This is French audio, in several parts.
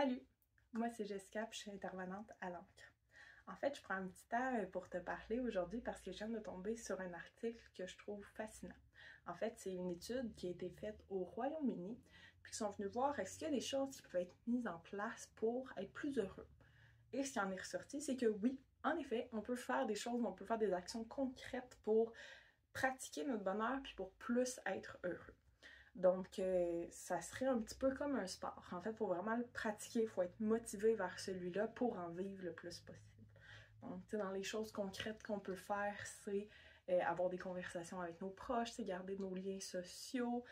Salut! Moi, c'est Jessica, puis je suis intervenante à l'encre. En fait, je prends un petit temps pour te parler aujourd'hui parce que je viens de tomber sur un article que je trouve fascinant. En fait, c'est une étude qui a été faite au Royaume-Uni, puis ils sont venus voir est-ce qu'il y a des choses qui peuvent être mises en place pour être plus heureux. Et ce qui en est ressorti, c'est que oui, en effet, on peut faire des choses, on peut faire des actions concrètes pour pratiquer notre bonheur puis pour plus être heureux. Donc, ça serait un petit peu comme un sport. En fait, il faut vraiment le pratiquer, il faut être motivé vers celui-là pour en vivre le plus possible. Donc, dans les choses concrètes qu'on peut faire, c'est avoir des conversations avec nos proches, c'est garder nos liens sociaux,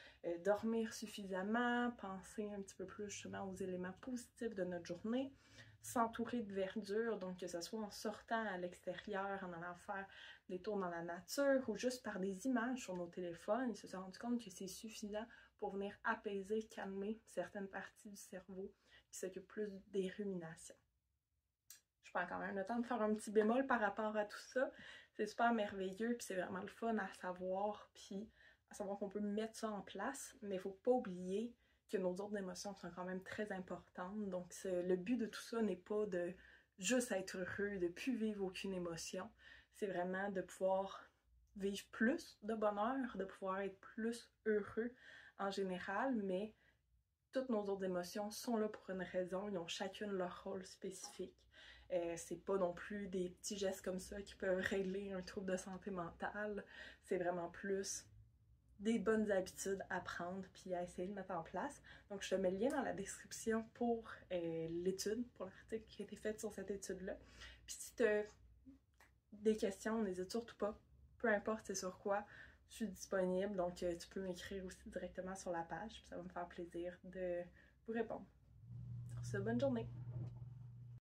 dormir suffisamment, penser un petit peu plus justement aux éléments positifs de notre journée, s'entourer de verdure, donc que ce soit en sortant à l'extérieur, en allant faire des tours dans la nature ou juste par des images sur nos téléphones. Ils se sont rendus compte que c'est suffisant pour venir apaiser, calmer certaines parties du cerveau qui s'occupent plus des ruminations. Je prends quand même le temps de faire un petit bémol par rapport à tout ça. C'est super merveilleux, puis c'est vraiment le fun à savoir, puis à savoir qu'on peut mettre ça en place, mais il faut pas oublier que nos autres émotions sont quand même très importantes. Donc le but de tout ça n'est pas de juste être heureux, de plus vivre aucune émotion. C'est vraiment de pouvoir vivre plus de bonheur, de pouvoir être plus heureux en général, mais toutes nos autres émotions sont là pour une raison, ils ont chacune leur rôle spécifique. C'est pas non plus des petits gestes comme ça qui peuvent régler un trouble de santé mentale, c'est vraiment plus des bonnes habitudes à prendre puis à essayer de mettre en place. Donc je te mets le lien dans la description pour l'étude, pour l'article qui a été fait sur cette étude-là. Puis si tu as des questions, n'hésite surtout pas, peu importe c'est sur quoi, je suis disponible, donc tu peux m'écrire aussi directement sur la page, puis ça va me faire plaisir de vous répondre. Sur ce, bonne journée!